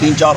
3-4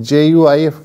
JUIF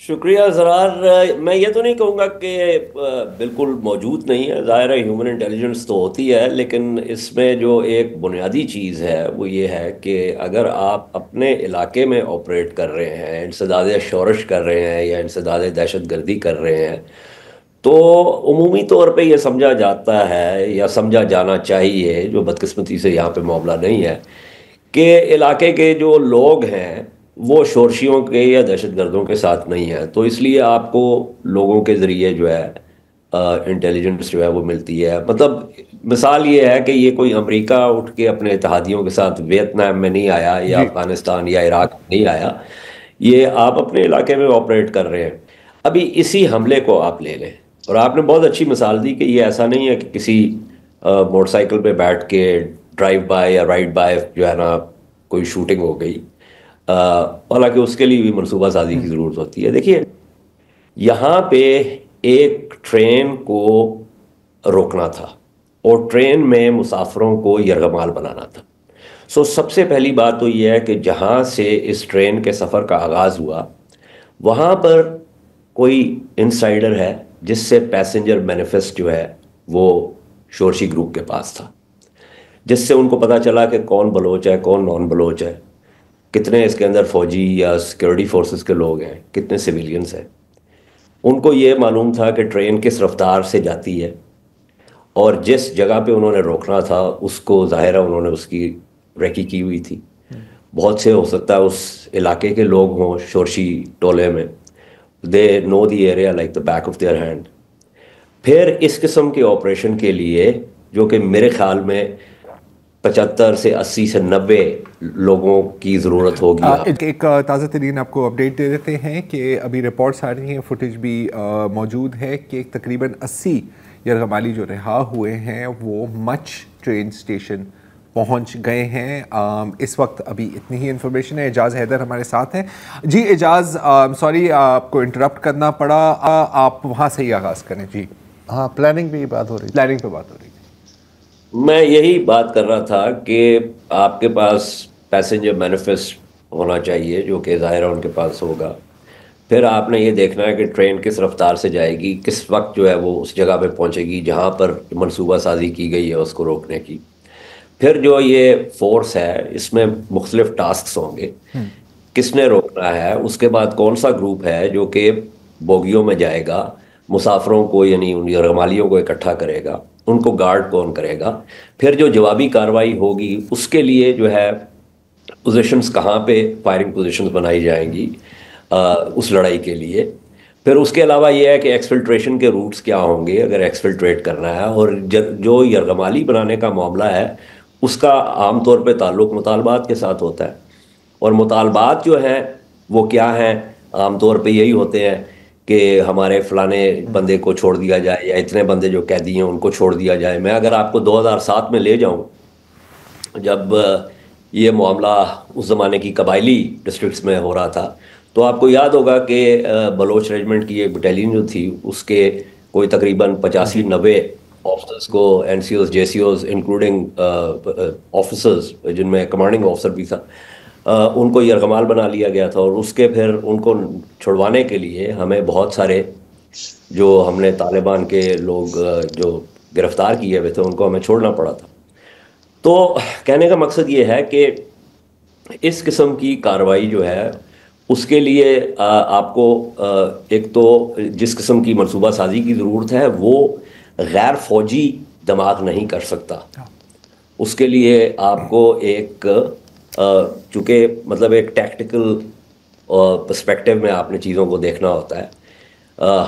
شکریہ زرار. میں یہ تو نہیں کہوں گا کہ بالکل موجود نہیں ہے، ظاہر ہے ہیومن انٹیلیجنس تو ہوتی ہے، لیکن اس میں جو ایک بنیادی چیز ہے وہ یہ ہے کہ اگر آپ اپنے علاقے میں آپریٹ کر رہے ہیں، انسداد شورش کر رہے ہیں یا انسداد دہشت گردی کر رہے ہیں، تو عمومی طور پہ یہ سمجھا جاتا ہے یا سمجھا جانا چاہیے، جو بدقسمتی سے یہاں پہ معاملہ نہیں ہے، کہ علاقے کے جو لوگ ہیں وہ شورشیوں کے یا دہشت گردوں کے ساتھ نہیں ہیں. تو اس لیے آپ کو لوگوں کے ذریعے جو ہے انٹیلیجنس جو ہے وہ ملتی ہے. مطلب مثال یہ ہے کہ یہ کوئی امریکہ اٹھ کے اپنے اتحادیوں کے ساتھ ویتنام میں نہیں آیا یا جی افغانستان یا عراق میں نہیں آیا، یہ آپ اپنے علاقے میں آپریٹ کر رہے ہیں. ابھی اسی حملے کو آپ لے لیں، اور آپ نے بہت اچھی مثال دی کہ یہ ایسا نہیں ہے کہ کسی موٹر سائیکل پہ بیٹھ کے ڈرائیو بائی یا رائڈ بائی جو ہے نا کوئی شوٹنگ ہو گئی. حالانکہ اس کے لیے بھی منصوبہ سازی کی ضرورت ہوتی ہے. دیکھیے یہاں پہ ایک ٹرین کو روکنا تھا اور ٹرین میں مسافروں کو یرغمال بنانا تھا. سب سے پہلی بات تو یہ ہے کہ جہاں سے اس ٹرین کے سفر کا آغاز ہوا وہاں پر کوئی انسائیڈر ہے جس سے پیسنجر مینیفیسٹ جو ہے وہ شورشی گروپ کے پاس تھا، جس سے ان کو پتا چلا کہ کون بلوچ ہے کون نان بلوچ ہے، کتنے اس کے اندر فوجی یا سیکورٹی فورسز کے لوگ ہیں، کتنے سویلینز ہیں. ان کو یہ معلوم تھا کہ ٹرین کس رفتار سے جاتی ہے، اور جس جگہ پہ انہوں نے روکنا تھا اس کو ظاہرہ انہوں نے اس کی ریکی کی ہوئی تھی. بہت سے ہو سکتا ہے اس علاقے کے لوگ ہوں شورشی ٹولے میں، they know the area like the back of their hand. پھر اس قسم کے آپریشن کے لیے جو کہ میرے خیال میں 75 سے 80 سے 90 لوگوں کی ضرورت ہوگی. ایک تازہ ترین آپ کو اپڈیٹ دے دیتے ہیں کہ ابھی رپورٹس آ رہی ہیں، فوٹیج بھی موجود ہے کہ تقریباً 80 یرغمالی جو رہا ہوئے ہیں وہ مچ ٹرین اسٹیشن پہنچ گئے ہیں. اس وقت ابھی اتنی ہی انفارمیشن ہے. اعجاز حیدر ہمارے ساتھ ہیں. جی اعجاز، سوری آپ کو انٹرپٹ کرنا پڑا، آپ وہاں سے ہی آغاز کریں. جی ہاں، پلاننگ پہ بات ہو رہی تھی. پلاننگ پہ بات ہو رہی تھی. میں یہی بات کر رہا تھا کہ آپ کے پاس پیسنجر مینیفیسٹ ہونا چاہیے جو کہ ظاہرہ ان کے پاس ہوگا. پھر آپ نے یہ دیکھنا ہے کہ ٹرین کس رفتار سے جائے گی، کس وقت جو ہے وہ اس جگہ پہ پہنچے گی جہاں پر منصوبہ سازی کی گئی ہے اس کو روکنے کی. پھر جو یہ فورس ہے اس میں مختلف ٹاسکس ہوں گے، کس نے روکنا ہے، اس کے بعد کون سا گروپ ہے جو کہ بوگیوں میں جائے گا، مسافروں کو یعنی ان یرغمالیوں کو اکٹھا کرے گا، ان کو گارڈ کون کرے گا. پھر جو جوابی کارروائی ہوگی اس کے لیے جو ہے پوزیشنز کہاں پہ فائرنگ پوزیشنز بنائی جائیں گی اس لڑائی کے لیے. پھر اس کے علاوہ یہ ہے کہ ایکسفلٹریشن کے روٹس کیا ہوں گے اگر ایکسفلٹریٹ کرنا ہے. اور جو یرغمالی بنانے کا معاملہ ہے اس کا عام طور پہ تعلق مطالبات کے ساتھ ہوتا ہے، اور مطالبات جو ہیں وہ کیا ہیں، عام طور پہ یہی ہوتے ہیں کہ ہمارے فلانے بندے کو چھوڑ دیا جائے یا اتنے بندے جو قیدی ہیں ان کو چھوڑ دیا جائے. میں اگر آپ کو 2007 میں لے جاؤں جب یہ معاملہ اس زمانے کی قبائلی ڈسٹرکٹس میں ہو رہا تھا، تو آپ کو یاد ہوگا کہ بلوچ ریجمنٹ کی ایک بٹالین جو تھی اس کے کوئی تقریباً 85-90 آفسرس کو این سی اوز جے سی اوز انکلوڈنگ آفیسرز جن میں کمانڈنگ آفسر بھی تھا ان کو یرغمال بنا لیا گیا تھا. اور اس کے پھر ان کو چھڑوانے کے لیے ہمیں بہت سارے جو ہم نے طالبان کے لوگ جو گرفتار کیے ہوئے تھے ان کو ہمیں چھوڑنا پڑا تھا. تو کہنے کا مقصد یہ ہے کہ اس قسم کی کارروائی جو ہے اس کے لیے آپ کو ایک تو جس قسم کی منصوبہ سازی کی ضرورت ہے وہ غیر فوجی دماغ نہیں کر سکتا. اس کے لیے آپ کو ایک چونکہ مطلب ایک ٹیکٹیکل پرسپیکٹیو میں آپ نے چیزوں کو دیکھنا ہوتا ہے.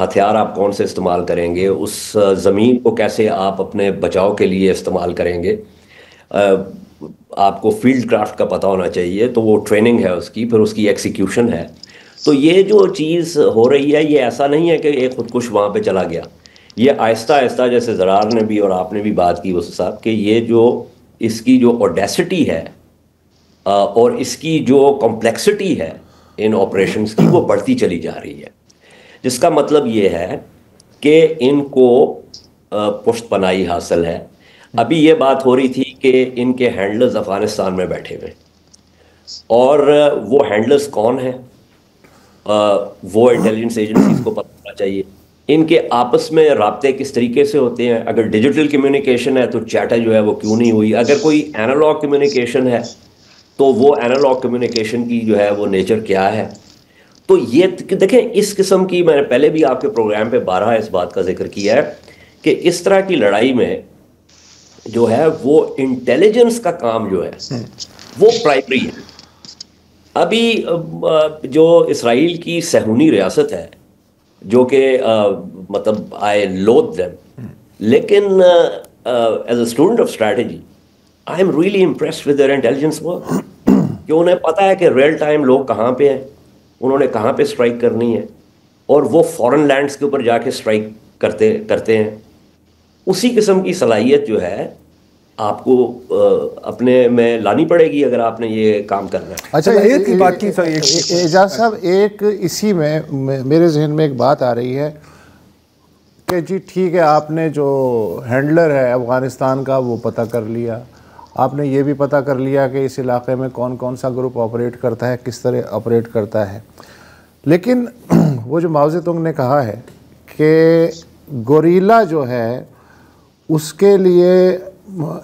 ہتھیار آپ کون سے استعمال کریں گے، اس زمین کو کیسے آپ اپنے بچاؤ کے لیے استعمال کریں گے، آپ کو فیلڈ کرافٹ کا پتہ ہونا چاہیے. تو وہ ٹریننگ ہے اس کی، پھر اس کی ایکسیکیوشن ہے. تو یہ جو چیز ہو رہی ہے یہ ایسا نہیں ہے کہ ایک خودکش وہاں پہ چلا گیا. یہ آہستہ آہستہ جیسے زرار نے بھی اور آپ نے بھی بات کی اس صاحب کہ یہ جو اس کی جو اوڈیسٹی ہے اور اس کی جو کمپلیکسٹی ہے ان آپریشنز کی وہ بڑھتی چلی جا رہی ہے، جس کا مطلب یہ ہے کہ ان کو پشت پناہی حاصل ہے. ابھی یہ بات ہو رہی تھی کہ ان کے ہینڈلرز افغانستان میں بیٹھے ہوئے، اور وہ ہینڈلرز کون ہیں؟ وہ انٹیلیجنس ایجنسیز کو پتہ ہونا چاہیے ان کے آپس میں رابطے کس طریقے سے ہوتے ہیں. اگر ڈیجیٹل کمیونیکیشن ہے تو چیٹا جو ہے وہ کیوں نہیں ہوئی. اگر کوئی اینالاگ کمیونیکیشن ہے تو وہ اینالاگ کمیونیکیشن کی جو ہے وہ نیچر کیا ہے. تو یہ دیکھیں اس قسم کی, میں نے پہلے بھی آپ کے پروگرام پہ بارہا اس بات کا ذکر کیا ہے کہ اس طرح کی لڑائی میں جو ہے وہ انٹیلیجنس کا کام جو ہے وہ پرائمری ہے. ابھی جو اسرائیل کی صہیونی ریاست ہے جو کہ مطلب آئی لوتھ دیم, لیکن as a student of strategy I am really impressed with their intelligence work کہ انہیں پتہ ہے کہ ریئل ٹائم لوگ کہاں پہ ہیں, انہوں نے کہاں پہ اسٹرائک کرنی ہے, اور وہ فورن لینڈس کے اوپر جا کے اسٹرائک کرتے ہیں. اسی قسم کی صلاحیت جو ہے آپ کو اپنے میں لانی پڑے گی اگر آپ نے یہ کام کرنا ہے. اچھا اعجاز صاحب, ایک اسی میں میرے ذہن میں ایک بات آ رہی ہے کہ جی ٹھیک ہے آپ نے جو ہینڈلر ہے افغانستان کا وہ پتہ کر لیا, آپ نے یہ بھی پتہ کر لیا کہ اس علاقے میں کون کون سا گروپ آپریٹ کرتا ہے, کس طرح آپریٹ کرتا ہے, لیکن وہ جو ماؤ زے تونگ نے کہا ہے کہ گوریلا جو ہے اس کے لیے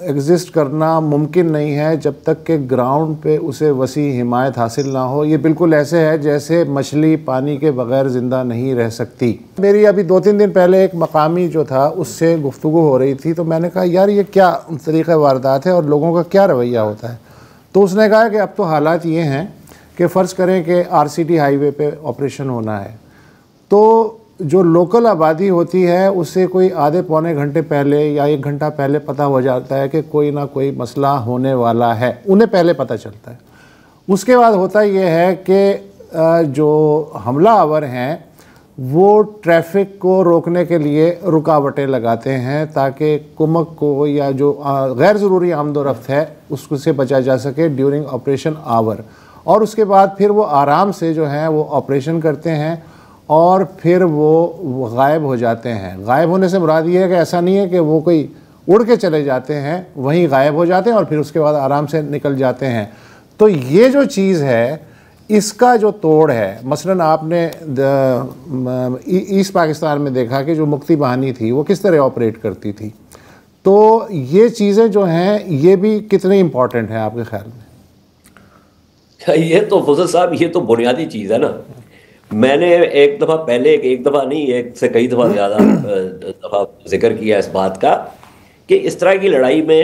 ایگزسٹ کرنا ممکن نہیں ہے جب تک کہ گراؤنڈ پہ اسے وسیع حمایت حاصل نہ ہو. یہ بالکل ایسے ہے جیسے مچھلی پانی کے بغیر زندہ نہیں رہ سکتی. میری ابھی 2-3 دن پہلے ایک مقامی جو تھا اس سے گفتگو ہو رہی تھی, تو میں نے کہا یار یہ کیا طریقہ واردات ہے اور لوگوں کا کیا رویہ ہوتا ہے. تو اس نے کہا کہ اب تو حالات یہ ہیں کہ فرض کریں کہ RCT ہائی وے پہ آپریشن ہونا ہے تو جو لوکل آبادی ہوتی ہے اسے کوئی آدھے پونے گھنٹے پہلے یا 1 گھنٹہ پہلے پتہ ہو جاتا ہے کہ کوئی نہ کوئی مسئلہ ہونے والا ہے, انہیں پہلے پتہ چلتا ہے. اس کے بعد ہوتا یہ ہے کہ جو حملہ آور ہیں وہ ٹریفک کو روکنے کے لیے رکاوٹیں لگاتے ہیں تاکہ کمک کو یا جو غیر ضروری آمد و رفت ہے اس کو سے بچا جا سکے ڈیورنگ آپریشن آور. اور اس کے بعد پھر وہ آرام سے جو ہیں وہ آپریشن کرتے ہیں اور پھر وہ غائب ہو جاتے ہیں. غائب ہونے سے مراد یہ ہے کہ ایسا نہیں ہے کہ وہ کوئی اڑ کے چلے جاتے ہیں, وہیں غائب ہو جاتے ہیں اور پھر اس کے بعد آرام سے نکل جاتے ہیں. تو یہ جو چیز ہے اس کا جو توڑ ہے, مثلاً آپ نے ایسٹ پاکستان میں دیکھا کہ جو مکتی بہانی تھی وہ کس طرح آپریٹ کرتی تھی. تو یہ چیزیں جو ہیں یہ بھی کتنی امپورٹنٹ ہیں آپ کے خیال میں؟ یہ تو فضل صاحب یہ تو بنیادی چیز ہے نا. میں نے ایک دفعہ پہلے ایک دفعہ نہیں ایک سے کئی دفعہ زیادہ دفعہ ذکر کیا اس بات کا کہ اس طرح کی لڑائی میں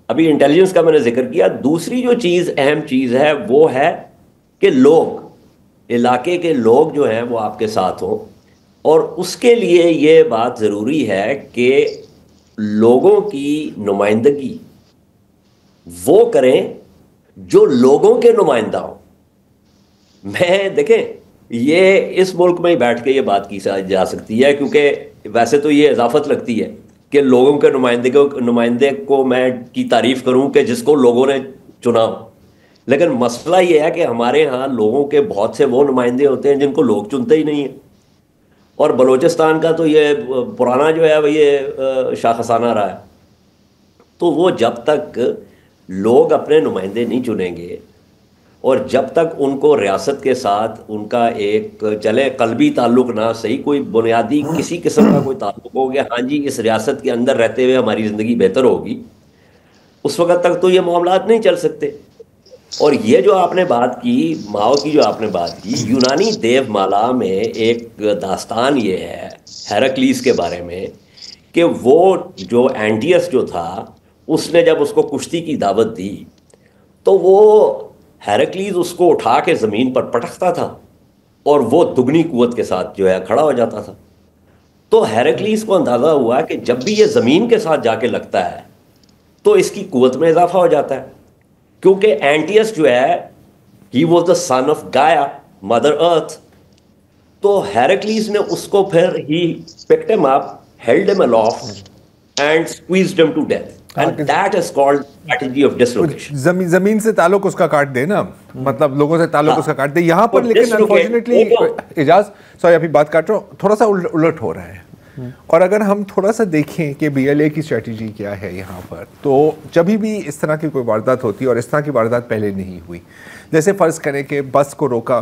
ابھی انٹیلیجنس کا میں نے ذکر کیا. دوسری جو چیز اہم چیز ہے وہ ہے کہ لوگ علاقے کے لوگ جو ہیں وہ آپ کے ساتھ ہوں, اور اس کے لیے یہ بات ضروری ہے کہ لوگوں کی نمائندگی وہ کریں جو لوگوں کے نمائندہ ہوں. میں دیکھیں یہ اس ملک میں ہی بیٹھ کے یہ بات کی جا سکتی ہے کیونکہ ویسے تو یہ اضافت لگتی ہے کہ لوگوں کے نمائندے کو میں کی تعریف کروں کہ جس کو لوگوں نے چنا ہو, لیکن مسئلہ یہ ہے کہ ہمارے ہاں لوگوں کے بہت سے وہ نمائندے ہوتے ہیں جن کو لوگ چنتے ہی نہیں ہیں. اور بلوچستان کا تو یہ پرانا جو ہے وہ یہ شاخسانہ رہا ہے. تو وہ جب تک لوگ اپنے نمائندے نہیں چنیں گے اور جب تک ان کو ریاست کے ساتھ ان کا ایک چلے قلبی تعلق نہ صحیح کوئی بنیادی کسی قسم کا کوئی تعلق ہو گیا, ہاں جی اس ریاست کے اندر رہتے ہوئے ہماری زندگی بہتر ہوگی, اس وقت تک تو یہ معاملات نہیں چل سکتے. اور یہ جو آپ نے بات کی ماؤ کی جو آپ نے بات کی, یونانی دیو مالا میں ایک داستان یہ ہے ہیراکلیس کے بارے میں کہ وہ جو اینٹیس جو تھا اس نے جب اس کو کشتی کی دعوت دی تو وہ ہیراکلیز اس کو اٹھا کے زمین پر پٹکتا تھا اور وہ دگنی قوت کے ساتھ جو ہے کھڑا ہو جاتا تھا. تو ہیراکلیز کو اندازہ ہوا کہ جب بھی یہ زمین کے ساتھ جا کے لگتا ہے تو اس کی قوت میں اضافہ ہو جاتا ہے, کیونکہ اینٹیس جو ہے he was the son of Gaia mother earth. تو ہیراکلیز نے اس کو پھر ہی پکڈ ہم اپ, ہیلڈ ہم الافٹ and squeezed them to death. And that is called strategy of dislocation. زمین سے تعلق اس کا کاٹ دے نا, مطلب لوگوں سے تعلق اس کا کاٹ دے. یہاں پر لیکن انفارچونیٹلی اعجاز سوری ابھی بات کاٹ رہا ہوں, تھوڑا سا الٹ ہو رہا ہے. اور اگر ہم تھوڑا سا دیکھیں کہ BLA کی اسٹریٹجی کیا ہے یہاں پر, تو جبھی بھی اس طرح کی کوئی واردات ہوتی ہے اور اس طرح کی واردات پہلے نہیں ہوئی, جیسے فرض کریں کہ بس کو روکا